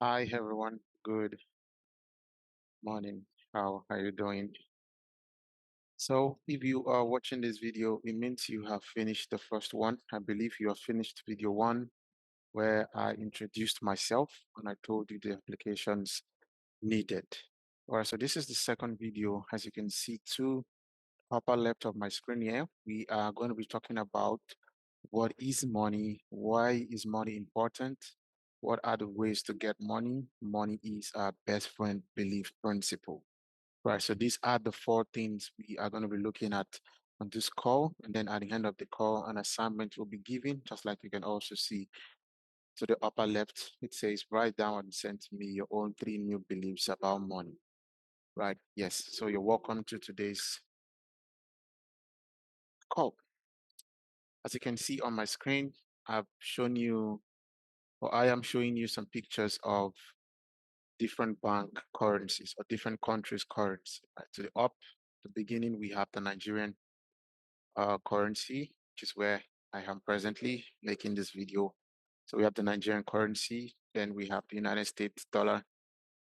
Hi everyone, good morning. How are you doing? So if you are watching this video, it means you have finished the first one. I believe you have finished video one where I introduced myself and I told you the applications needed. All right, so this is the second video. As you can see to upper left of my screen here, we are going to be talking about what is money, why is money important, what are the ways to get money. Money is our best friend belief principle. Right. So these are the four things we are going to be looking at on this call. And then at the end of the call, an assignment will be given, just like you can also see to the upper left. It says, write down and send to me your own three new beliefs about money. Right. Yes. So you're welcome to today's call. As you can see on my screen, I've shown you, or I am showing you some pictures of different bank currencies or different countries' currency. Right. To the up, the beginning, we have the Nigerian currency, which is where I am presently making this video. So we have the Nigerian currency, then we have the United States dollar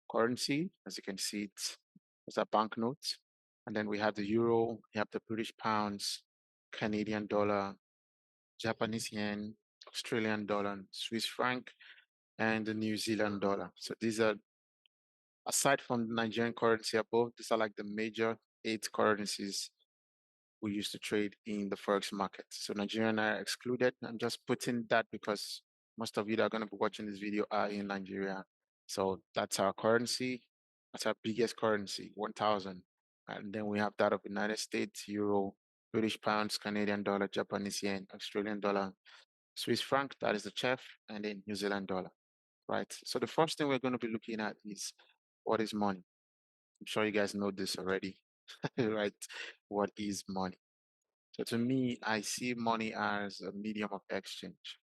currency. As you can see, it's a banknote. And then we have the euro, we have the British pounds, Canadian dollar, Japanese yen, Australian dollar, Swiss franc, and the New Zealand dollar. So these are, aside from the Nigerian currency above, these are like the major eight currencies we used to trade in the Forex market. So Nigerian are excluded. I'm just putting that because most of you that are going to be watching this video are in Nigeria. So that's our currency. That's our biggest currency, 1,000. And then we have that of United States, Euro, British pounds, Canadian dollar, Japanese yen, Australian dollar, Swiss franc, that is the chef, and then New Zealand dollar, right? So the first thing we're going to be looking at is what is money? I'm sure you guys know this already, right? What is money? So to me, I see money as a medium of exchange,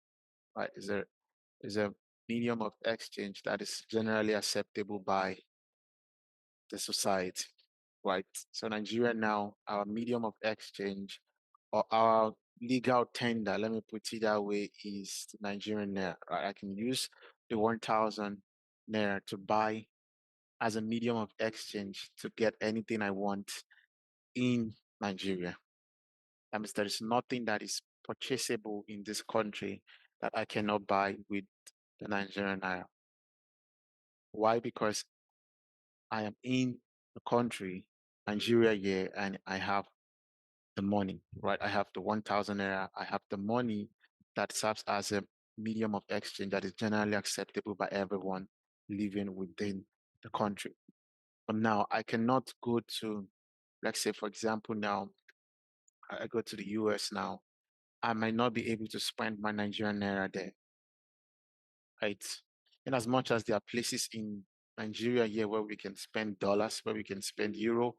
right? Is a medium of exchange that is generally acceptable by the society, right? So Nigeria now, our medium of exchange or our legal tender, let me put it that way, is the Nigerian naira, right? I can use the 1,000 naira to buy as a medium of exchange to get anything I want in Nigeria. That means there is nothing that is purchasable in this country that I cannot buy with the Nigerian naira. Why? Because I am in the country, Nigeria here, and I have the money, right? I have the 1,000 naira. I have the money that serves as a medium of exchange that is generally acceptable by everyone living within the country. But now I cannot go to, let's say, for example, now I go to the US now. I might not be able to spend my Nigerian naira there, right? In as much as there are places in Nigeria here where we can spend dollars, where we can spend euro,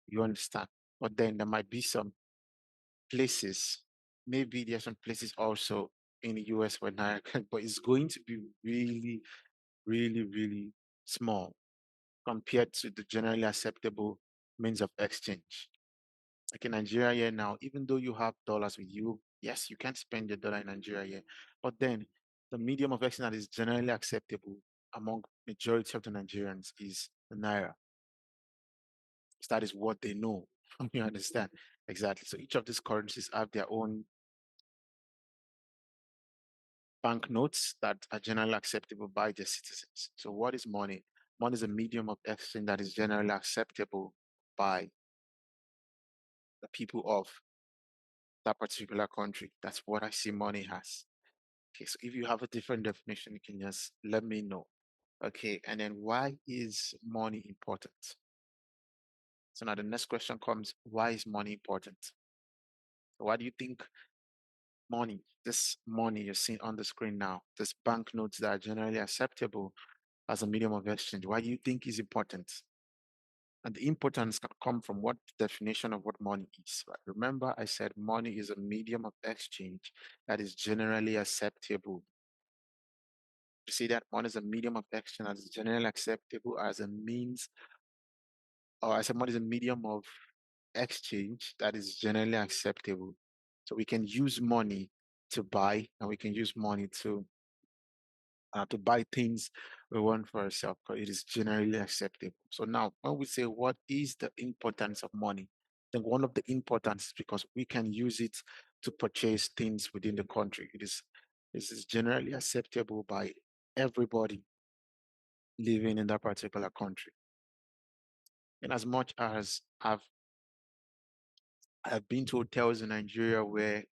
you understand. But then there might be some places, maybe there are some places also in the US where naira can, but it's going to be really, really, really small compared to the generally acceptable means of exchange. Like in Nigeria here now, even though you have dollars with you, yes, you can spend your dollar in Nigeria here, but then the medium of exchange that is generally acceptable among majority of the Nigerians is the naira. So that is what they know. You understand? Exactly. So each of these currencies have their own banknotes that are generally acceptable by their citizens. So what is money? Money is a medium of exchange that is generally acceptable by the people of that particular country. That's what I see money as. Okay, so if you have a different definition, you can just let me know. Okay, and then why is money important? So now the next question comes, why is money important? So why do you think money, this money you're seeing on the screen now, this banknotes that are generally acceptable as a medium of exchange, why do you think is important? And the importance can come from what definition of what money is. Right? Remember, I said money is a medium of exchange that is generally acceptable. You see that money is a medium of exchange that is generally acceptable as a means, or as a money is a medium of exchange that is generally acceptable. So we can use money to buy and we can use money to to buy things we want for ourselves because it is generally acceptable. So now, when we say what is the importance of money, I think one of the importance is because we can use it to purchase things within the country. This is generally acceptable by everybody living in that particular country. And as much as I've been to hotels in Nigeria where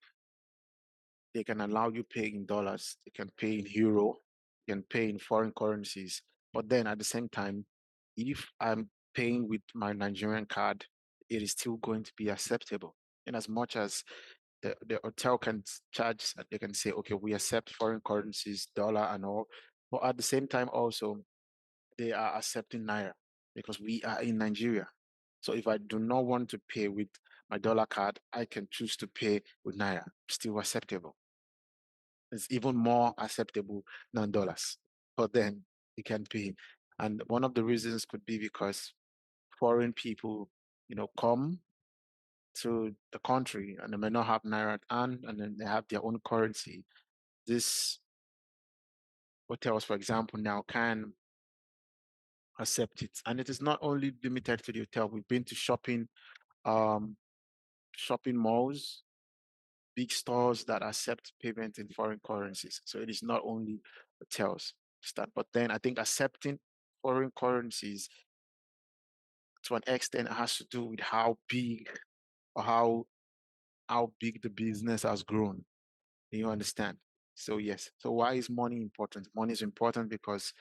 they can allow you pay in dollars, they can pay in euro, they can pay in foreign currencies. But then at the same time, if I'm paying with my Nigerian card, it is still going to be acceptable. In as much as the hotel can charge, they can say, okay, we accept foreign currencies, dollar and all. But at the same time, also, they are accepting Naira because we are in Nigeria. So if I do not want to pay with my dollar card, I can choose to pay with Naira, still acceptable. It's even more acceptable than dollars. But then you can pay. And one of the reasons could be because foreign people, come to the country and they may not have Naira and then they have their own currency. This hotels, for example, now can accept it. And it is not only limited to the hotel. We've been to um, shopping malls, big stores that accept payment in foreign currencies. So it is not only hotels. But then I think accepting foreign currencies to an extent has to do with how big or how big the business has grown. You understand? So yes. So why is money important? Money is important because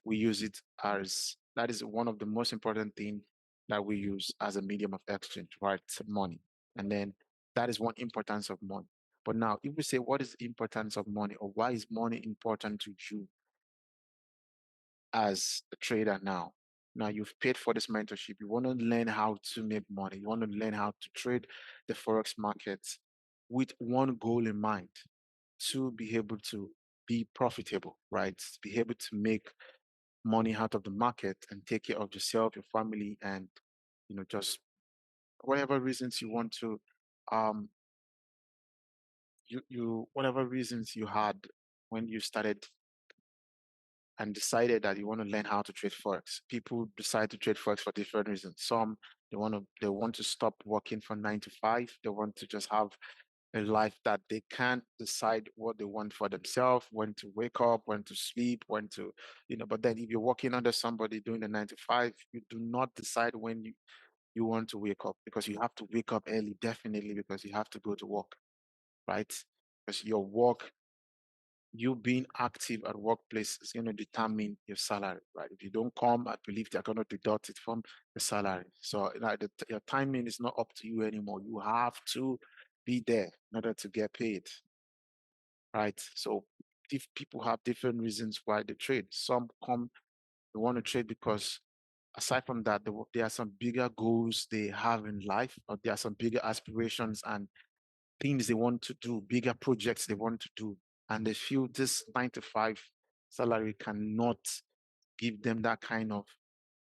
we use it as that is one of the most important thing that we use as a medium of exchange, right? Money. And then that is one importance of money. But now, if we say what is the importance of money or why is money important to you as a trader now? Now you've paid for this mentorship. You want to learn how to make money. You want to learn how to trade the Forex markets with one goal in mind to be able to be profitable, right? Be able to make money out of the market and take care of yourself, your family, and just whatever reasons you want to, um, whatever reasons you had when you started and decided that you want to learn how to trade forex. People decide to trade forex for different reasons. Some they want to stop working from 9 to 5. They want to just have a life that they can't decide what they want for themselves, when to wake up, when to sleep, when to, but then if you're working under somebody doing the 9 to 5, you do not decide when you want to wake up because you have to wake up early, definitely, because you have to go to work, right? Because your work, you being active at workplace is going to determine your salary, right? If you don't come, I believe they're going to deduct it from the salary. So your timing is not up to you anymore. You have to be there in order to get paid, right? So if people have different reasons why they trade, some come, they want to trade because aside from that, there are some bigger goals they have in life, or there are some bigger aspirations and things they want to do, bigger projects they want to do, and they feel this 9 to 5 salary cannot give them that kind of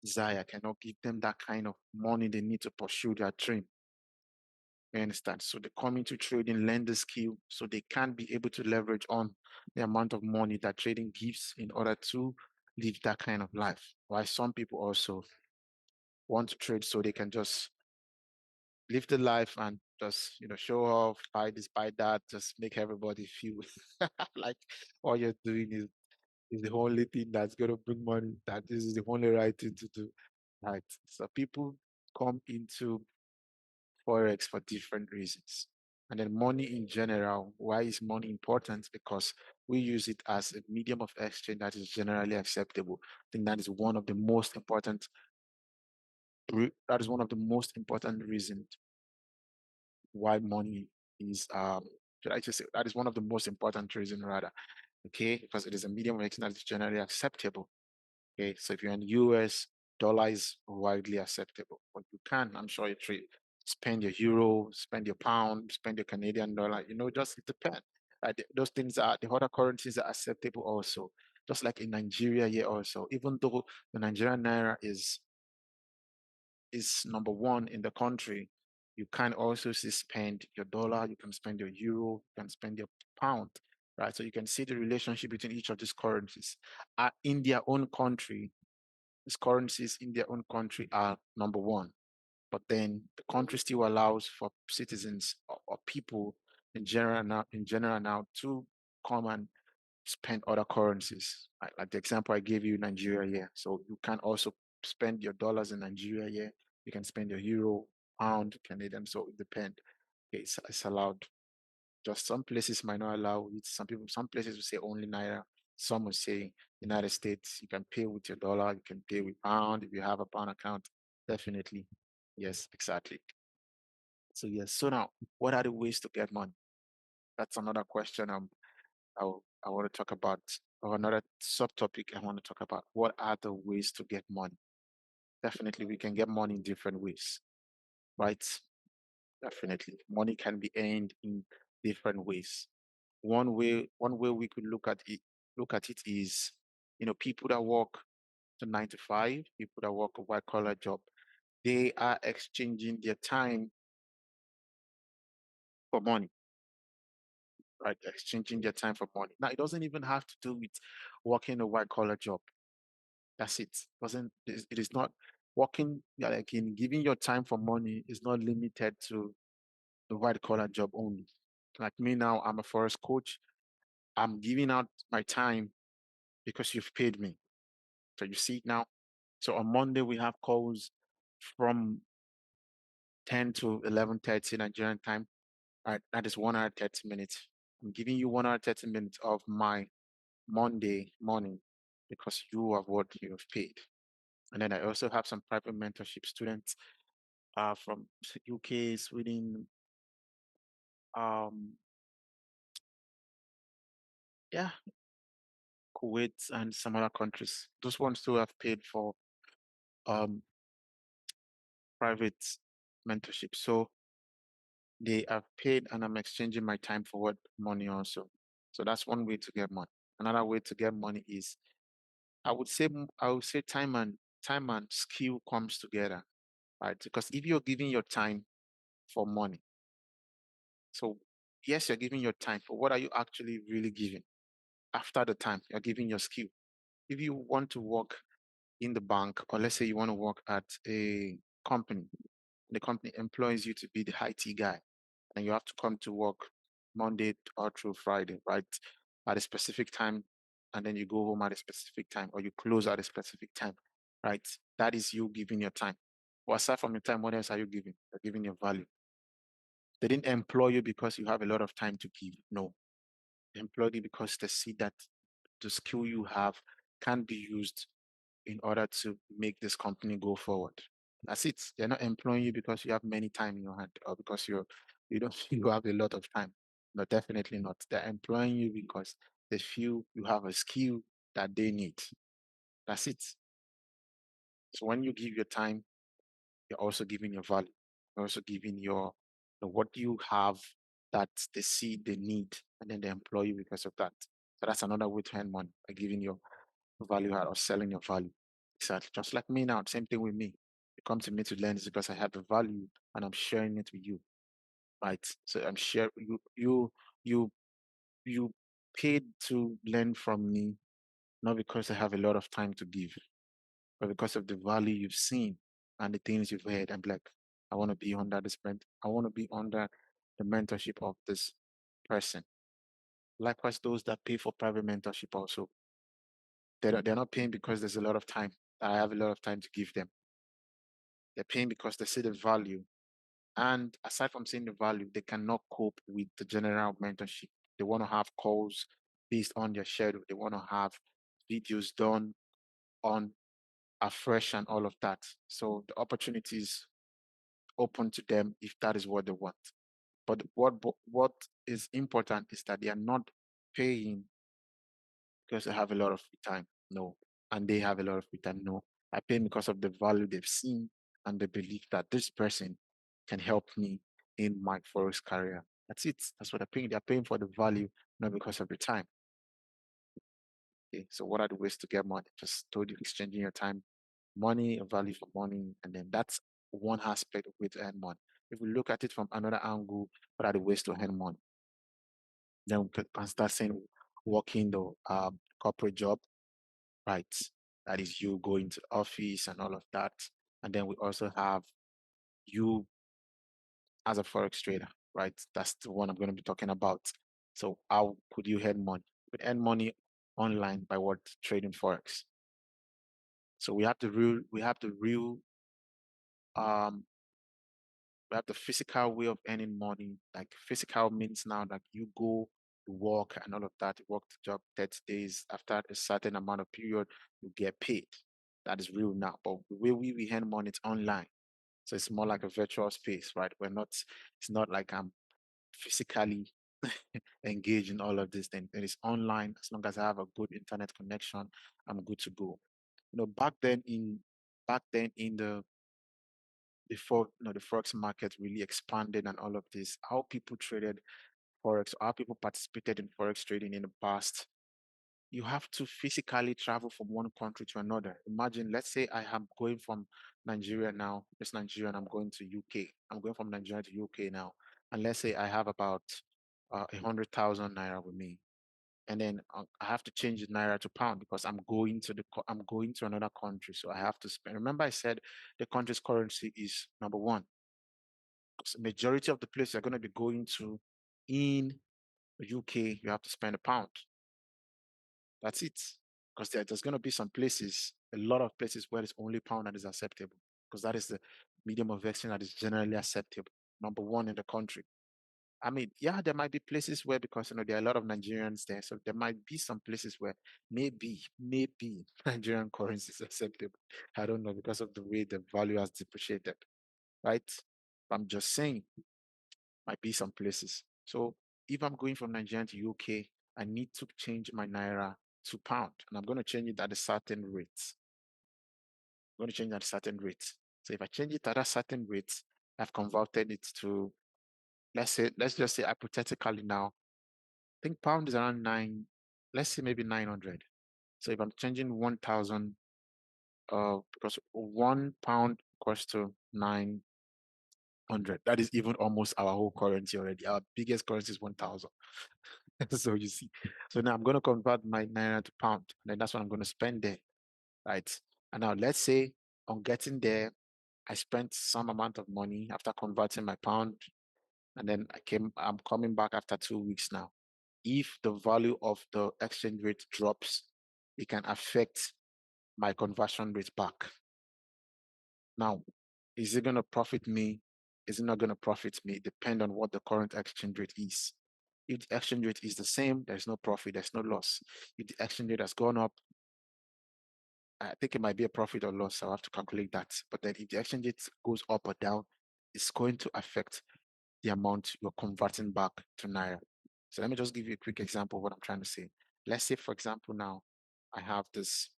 desire, cannot give them that kind of money they need to pursue their dream. You understand? So they come into trading, learn the skill, so they can be able to leverage on the amount of money that trading gives in order to live that kind of life. Why some people also want to trade so they can just live the life and just show off, buy this, buy that, just make everybody feel like all you're doing is the only thing that's going to bring money, that this is the only right thing to do, right? So people come into forex for different reasons. And then money in general, why is money important? Because we use it as a medium of exchange that is generally acceptable. I think that is one of the most important reasons why money is should I just say that is one of the most important reason rather, okay, because it is a medium of exchange that is generally acceptable. Okay, so if you're in the US, dollar is widely acceptable, but you can, I'm sure you trade, spend your euro, spend your pound, spend your Canadian dollar, just it depends. Those things are the other currencies are acceptable also, just like in Nigeria here also, even though the Nigerian naira is number one in the country, you can also see spend your dollar, you can spend your euro, you can spend your pound. right? So you can see the relationship between each of these currencies. In their own country, these currencies in their own country are number one. But then the country still allows for citizens or people in general now to come and spend other currencies. Like the example I gave you, Nigeria here. So you can also spend your dollars in Nigeria here. You can spend your euro, pound, Canadian. So it depends. Okay, it's allowed. Just some places might not allow it. Some places will say only naira. Some will say United States. You can pay with your dollar. You can pay with pound if you have a pound account. Definitely. Yes, exactly. So yes. So now, what are the ways to get money? That's another question. I want to talk about, or another subtopic I want to talk about. What are the ways to get money? Definitely, we can get money in different ways, right? Definitely, money can be earned in different ways. One way we could look at it is, people that work to 9 to 5, people that work a white collar job, they are exchanging their time for money, right? Exchanging their time for money. Now, it doesn't even have to do with working a white collar job. That's it. It is not working, yeah, like in giving your time for money is not limited to the white collar job only. Like me now, I'm a Forex coach. I'm giving out my time because you've paid me. So you see it now. So on Monday we have calls from 10 to 11:30 Nigerian time. Right, that is 1 hour 30 minutes. I'm giving you 1 hour 30 minutes of my Monday morning because you have what you have paid. And then I also have some private mentorship students from UK, Sweden, um, yeah, Kuwait, and some other countries. Those ones too have paid for um, private mentorship. So they have paid, and I'm exchanging my time for what money also. So that's one way to get money. Another way to get money is, I would say time and skill comes together, right? Because if you're giving your time for money, so yes, you're giving your time, but what are you actually really giving? After the time, you're giving your skill. If you want to work in the bank, or let's say you want to work at a company, the company employs you to be the IT guy, and you have to come to work Monday or through Friday, right? At a specific time, and then you go home at a specific time, or you close at a specific time, right? That is you giving your time. Well, aside from your time, what else are you giving? You're giving your value. They didn't employ you because you have a lot of time to give. No, they employed you because they see that the skill you have can be used in order to make this company go forward. That's it. They're not employing you because you have many time in your hand or because you don't feel you have a lot of time. No, definitely not. They're employing you because they feel you have a skill that they need. That's it. So when you give your time, you're also giving your value. You're also giving what you have that they see they need, and then they employ you because of that. So that's another way to earn money by giving your value add or selling your value. Exactly. Just like me now, same thing with me. You come to me to learn is because I have the value and I'm sharing it with you. Right. So I'm sharing you you paid to learn from me, not because I have a lot of time to give, but because of the value you've seen and the things you've heard. I'm like, I want to be under this I want to be under the mentorship of this person. Likewise, those that pay for private mentorship also, they're not paying because there's a lot of time. I have a lot of time to give them. They're paying because they see the value. And aside from seeing the value, they cannot cope with the general mentorship. They want to have calls based on their schedule. They want to have videos done on afresh and all of that. So the opportunities open to them if that is what they want. But what is important is that they are not paying because they have a lot of free time. No. And they have a lot of free time. No. I pay because of the value they've seen and the belief that this person can help me in my Forex career. That's it. That's what they're paying. They're paying for the value, not because of the time. Okay. So what are the ways to get money? Just told you exchanging your time, money, a value for money, and then that's one aspect of way to earn money. If we look at it from another angle, what are the ways to earn money? Then we can start saying working the corporate job, right? That is you going to office and all of that. And then we also have you as a forex trader, right? That's the one I'm going to be talking about. So how could you earn money? You could earn money online by what? Trading forex. So um we have the physical way of earning money. Like physical means now like you go to work and all of that, you work the job 30 days. After a certain amount of period, you get paid. That is real now. But the way we earn money, it's online. So it's more like a virtual space, right? It's not like I'm physically engaged in all of this thing. It is online. As long as I have a good internet connection, I'm good to go. You know, back then in the before the forex market really expanded and all of this, how people traded forex, how people participated in forex trading in the past, you have to physically travel from one country to another. Imagine, let's say I am going from Nigeria now, it's Nigeria, and I'm going to UK. I'm going from Nigeria to UK now, and let's say I have about 100,000 naira with me, and then I have to change the naira to pound because I'm going to another country, so I have to spend. Remember, I said the country's currency is number one. So majority of the places you're going to be going to in the UK, you have to spend a pound. That's it. Because there's going to be some places, a lot of places where it's only pound that is acceptable. Because that is the medium of exchange that is generally acceptable. Number one in the country. I mean, yeah, there might be places where because there are a lot of Nigerians there, so there might be some places where maybe Nigerian currency is acceptable. I don't know because of the way the value has depreciated, right? I'm just saying, might be some places. So if I'm going from Nigeria to UK, I need to change my naira to pound, and I'm going to change it at a certain rate. I'm going to change it at a certain rate. So if I change it at a certain rate, I've converted it to let's just say hypothetically now, I think pound is around let's say maybe 900. So if I'm changing 1,000, because 1 pound costs to 900, that is even almost our whole currency already. Our biggest currency is 1,000. So you see, so now I'm going to convert my naira to pound, and then that's what I'm going to spend there, right? And now let's say on getting there, I spent some amount of money after converting my pound, and then I'm coming back after 2 weeks now. If the value of the exchange rate drops, it can affect my conversion rate back. Now, is it going to profit me? Is it not going to profit me? Depend on what the current exchange rate is. If the exchange rate is the same, there's no profit, there's no loss. If the exchange rate has gone up, I think it might be a profit or loss. I'll have to calculate that. But then if the exchange rate goes up or down, it's going to affect the amount you're converting back to Naira. So let me just give you a quick example of what I'm trying to say. Let's say, for example, now I have this,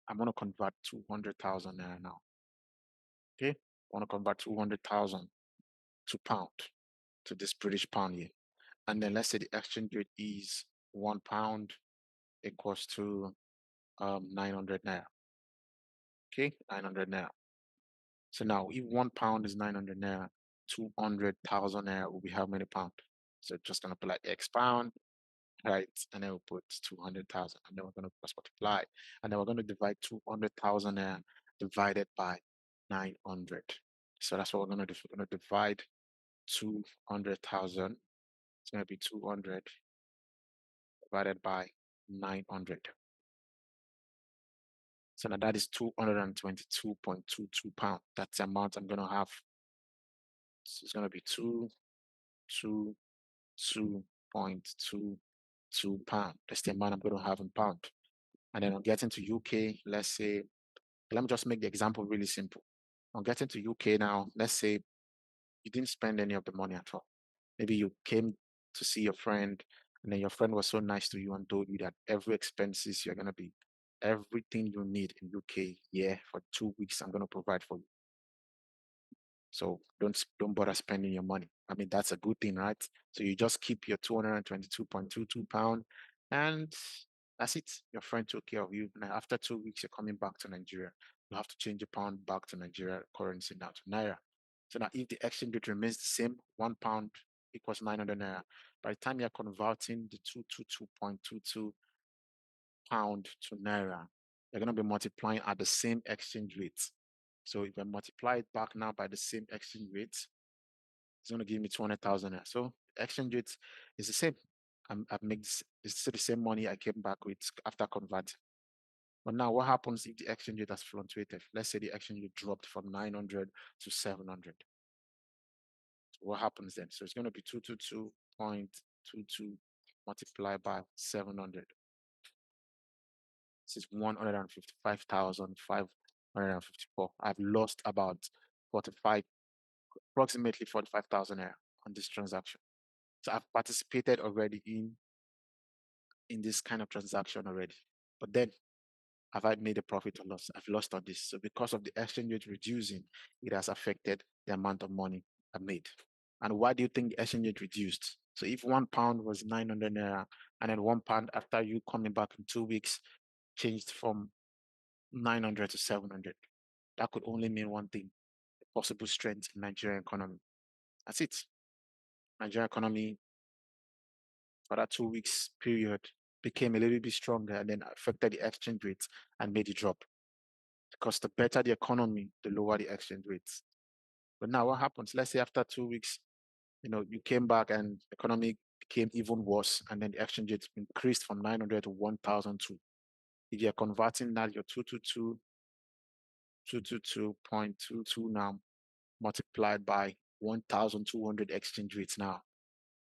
I'm going to convert 200,000 Naira now. Okay. I want to convert 200,000 to pound, to this British pound here. And then let's say the exchange rate is £1 equals to 900 Naira. Okay. 900 Naira. So now if £1 is 900 Naira, 200,000 Naira will be how many pound? So just going to put like X pound, right? And then we'll put 200,000, and then we're going to multiply, and then we're going to divide 200,000 and divided by 900. So that's what we're going to do. We're going to divide 200,000. It's going to be 200 divided by 900. So now that is 222.22 pounds. That's the amount I'm going to have. So it's going to be 222.22 pound. That's the amount I'm going to have in pound. And then on getting to UK, let's say, let me just make the example really simple. On getting to UK now, let's say you didn't spend any of the money at all. Maybe you came to see your friend, and then your friend was so nice to you and told you that every expenses you're gonna be, everything you need in UK, yeah, for 2 weeks, I'm gonna provide for you. So don't bother spending your money. I mean, that's a good thing, right? So you just keep your 222.22 pound, and that's it. Your friend took care of you. Now after 2 weeks, you're coming back to Nigeria. You have to change your pound back to Nigeria currency now to Naira. So now if the exchange rate remains the same, £1 equals 900 naira. By the time you're converting the 222.22 pound to naira, you're going to be multiplying at the same exchange rate. So if I multiply it back now by the same exchange rate, it's going to give me 200,000 naira. So the exchange rate is the same. I've made this, it's still the same money I came back with after converting. But now what happens if the exchange rate has fluctuated? Let's say the exchange rate dropped from 900 to 700. So what happens then? So it's going to be 222.22 multiplied by 700. This is 155,554. I've lost about 45, approximately 45,000 naira on this transaction. So I've participated already in this kind of transaction already. But then have I made a profit or loss? I've lost on this. So because of the exchange rate reducing, it has affected the amount of money I made. And why do you think the exchange rate reduced? So if 1 pound was 900 naira, and then 1 pound after you coming back in 2 weeks changed from 900 to 700, that could only mean one thing: the possible strength in Nigerian economy. That's it. Nigerian economy for that 2 weeks period became a little bit stronger and then affected the exchange rate and made it drop. Because the better the economy, the lower the exchange rates. But now what happens? Let's say after 2 weeks, you came back and economy became even worse, and then the exchange rate increased from 900 to 1,002. If you're converting that, your 222.22 now multiplied by 1,200 exchange rates now.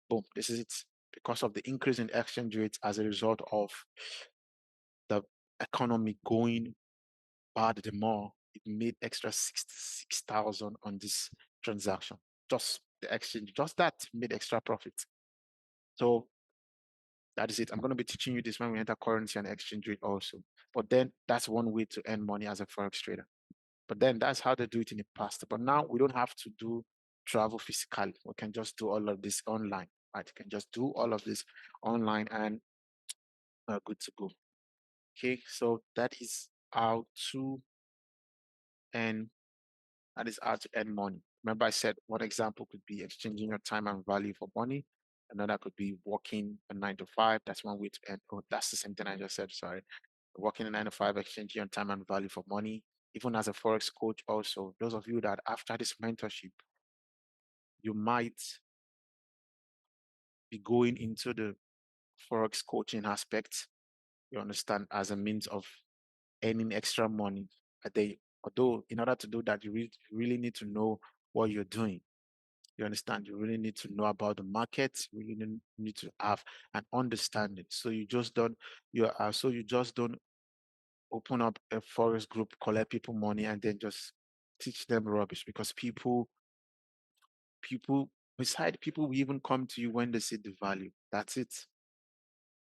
Boom, this is it. Because of the increase in exchange rates as a result of the economy going bad the more, it made extra 66,000 on this transaction. Just the exchange, just that made extra profit. So that is it. I'm going to be teaching you this when we enter currency and exchange rate also. But then that's one way to earn money as a Forex trader. But then that's how they do it in the past. But now we don't have to do travel physically. We can just do all of this online, right? You can just do all of this online and good to go. Okay, so that is how to earn That is how to earn money. Remember, I said one example could be exchanging your time and value for money. Another could be working a 9 to 5. That's one way to earn. Oh, that's the same thing I just said. Sorry. Working a 9 to 5, exchanging your time and value for money. Even as a Forex coach, also, those of you that after this mentorship, you might be going into the Forex coaching aspect, you understand, as a means of earning extra money a day. Although, in order to do that, you really need to know what you're doing. You understand? You really need to know about the market. You really need to have an understanding. So you just don't open up a forest group, collect people money, and then just teach them rubbish. Because people will even come to you when they see the value. That's it.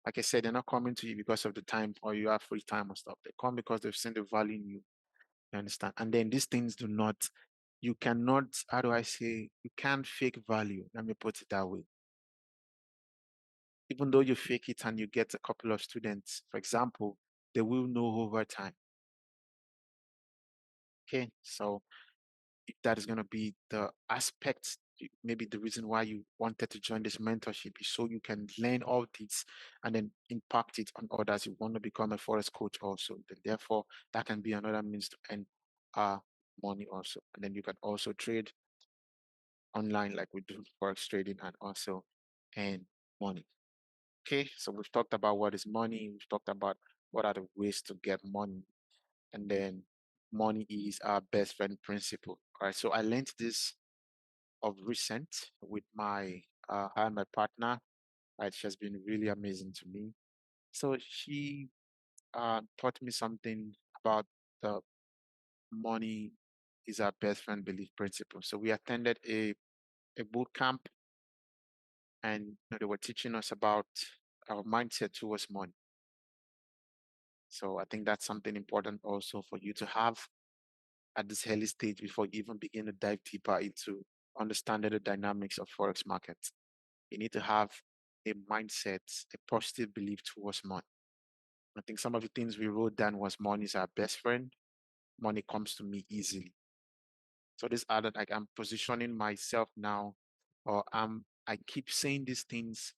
Like I said, they're not coming to you because of the time or you have free time or stuff. They come because they've seen the value in you. You understand? And then these things you cannot, how do I say, you can't fake value. Let me put it that way. Even though you fake it and you get a couple of students, for example, they will know over time. Okay, so if that is going to be the aspect, maybe the reason why you wanted to join this mentorship is so you can learn all this and then impact it on others. You want to become a Forex coach also, then therefore that can be another means to earn money also. And then you can also trade online like we do Forex trading and also earn money. Okay, so we've talked about what is money. We've talked about what are the ways to get money. And then money is our best friend principle. All right, so I learned this of recent with I and my partner. Right, she has been really amazing to me. So she taught me something about the money is our best friend belief principle. So we attended a boot camp, and they were teaching us about our mindset towards money. So I think that's something important also for you to have at this early stage before you even begin to dive deeper into understanding the dynamics of Forex markets. You need to have a mindset, a positive belief towards money. I think some of the things we wrote down was money is our best friend. Money comes to me easily. So this other like I'm positioning myself now, or I'm I keep saying these things,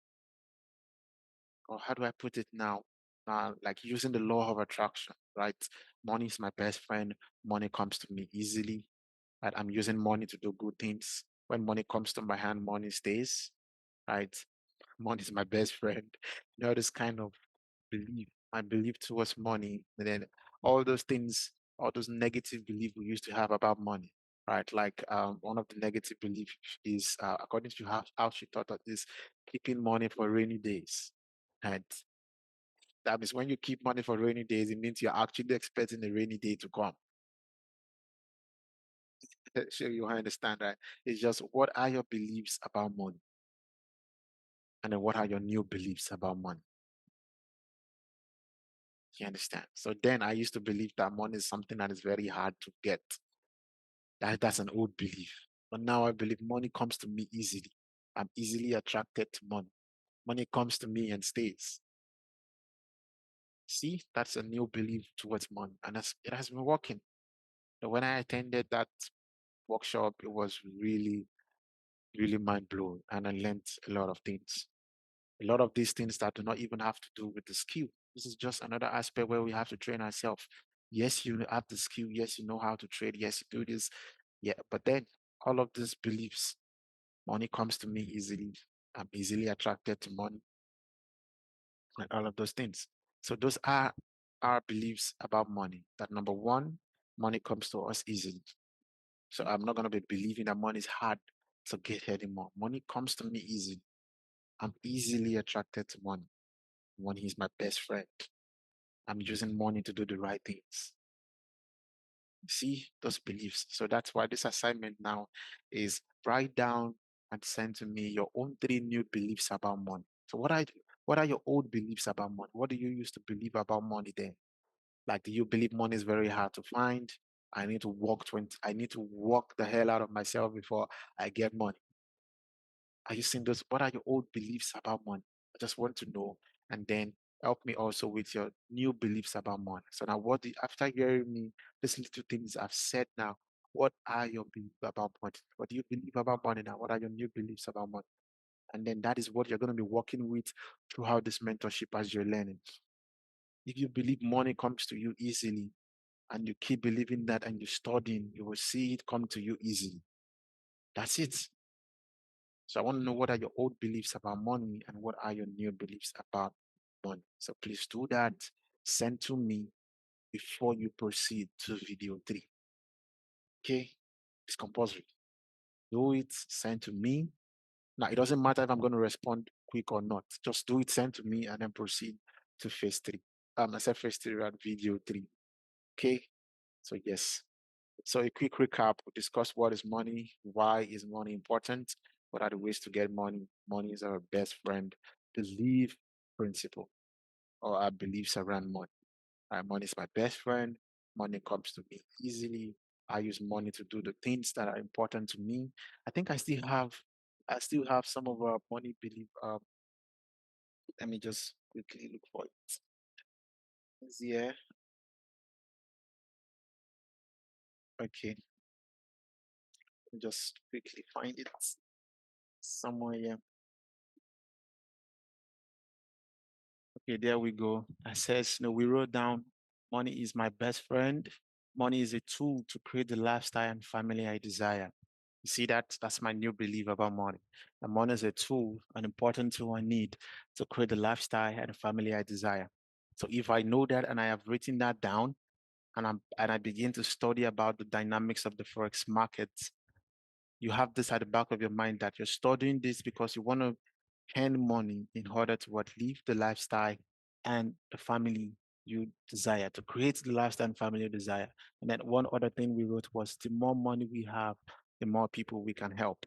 or how do I put it now? Like using the law of attraction, right? Money is my best friend. Money comes to me easily. Right? I'm using money to do good things. When money comes to my hand, money stays, right? Money is my best friend. This kind of belief, my belief towards money, and then all those things, all those negative beliefs we used to have about money, right? Like one of the negative beliefs is, according to how she taught us, is keeping money for rainy days. And that means when you keep money for rainy days, it means you're actually expecting a rainy day to come. Sure, you understand, right? It's just what are your beliefs about money? And then what are your new beliefs about money? You understand? So then I used to believe that money is something that is very hard to get. That's an old belief. But now I believe money comes to me easily. I'm easily attracted to money. Money comes to me and stays. See, that's a new belief towards money. And it has been working. So when I attended that workshop, it was really, really mind blowing. And I learned a lot of things. A lot of these things that do not even have to do with the skill. This is just another aspect where we have to train ourselves. Yes, you have the skill. Yes, you know how to trade. Yes, you do this. Yeah, but then all of these beliefs, money comes to me easily. I'm easily attracted to money and all of those things. So those are our beliefs about money. That number one, money comes to us easily. So I'm not going to be believing that money is hard to get anymore. Money comes to me easily. I'm easily attracted to money. Money is my best friend. I'm using money to do the right things. See those beliefs. So that's why this assignment now is write down and send to me your own three new beliefs about money. So what are your old beliefs about money? What do you used to believe about money then? Like, do you believe money is very hard to find? I need to work the hell out of myself before I get money. Are you seeing those? What are your old beliefs about money? I just want to know. And then help me also with your new beliefs about money. So now after hearing me, these little things I've said now, what are your beliefs about money? What do you believe about money now? What are your new beliefs about money? And then that is what you're going to be working with throughout this mentorship as you're learning. If you believe money comes to you easily and you keep believing that and you're studying, you will see it come to you easily. That's it. So I want to know what are your old beliefs about money and what are your new beliefs about money. So please do that. Send to me before you proceed to video 3. Okay? It's compulsory. Do it, send to me. Now, it doesn't matter if I'm going to respond quick or not. Just do it, send to me, and then proceed to phase 3. I said phase 3 at video 3. Okay? So yes. So a quick recap, we discussed what is money, why is money important, what are the ways to get money. Money is our best friend. Belief principle or our beliefs around money. Money is my best friend. Money comes to me easily. I use money to do the things that are important to me. I think I still have some of our money belief. Let me just quickly look for it. Yeah. Okay. Let me just quickly find it somewhere here. Okay, there we go. I says, we wrote down money is my best friend. Money is a tool to create the lifestyle and family I desire. You see that? That's my new belief about money. And money is a tool, an important tool I need to create the lifestyle and family I desire. So if I know that and I have written that down and I begin to study about the dynamics of the Forex market, you have this at the back of your mind that you're studying this because you want to earn money in order to live the lifestyle and the family you desire, to create the lifestyle and family you desire. And then one other thing we wrote was the more money we have, the more people we can help.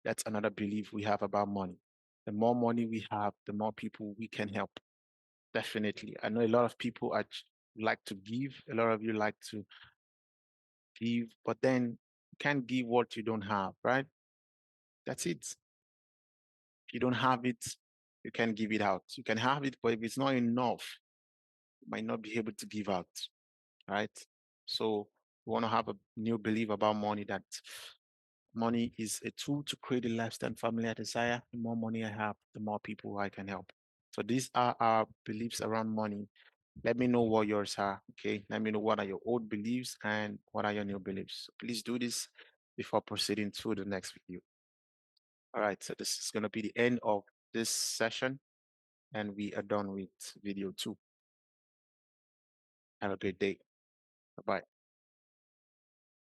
That's another belief we have about money. The more money we have, the more people we can help. Definitely. I know a lot of people like to give, a lot of you like to give, but then you can't give what you don't have, right? That's it. If you don't have it, you can give it out. You can have it, but if it's not enough, you might not be able to give out, right? So we want to have a new belief about money that money is a tool to create the lifestyle and family I desire. The more money I have, the more people I can help. So these are our beliefs around money. Let me know what yours are. Okay. Let me know what are your old beliefs and what are your new beliefs. So please do this before proceeding to the next video. All right. So this is going to be the end of this session, and we are done with video 2. Have a great day. Bye bye.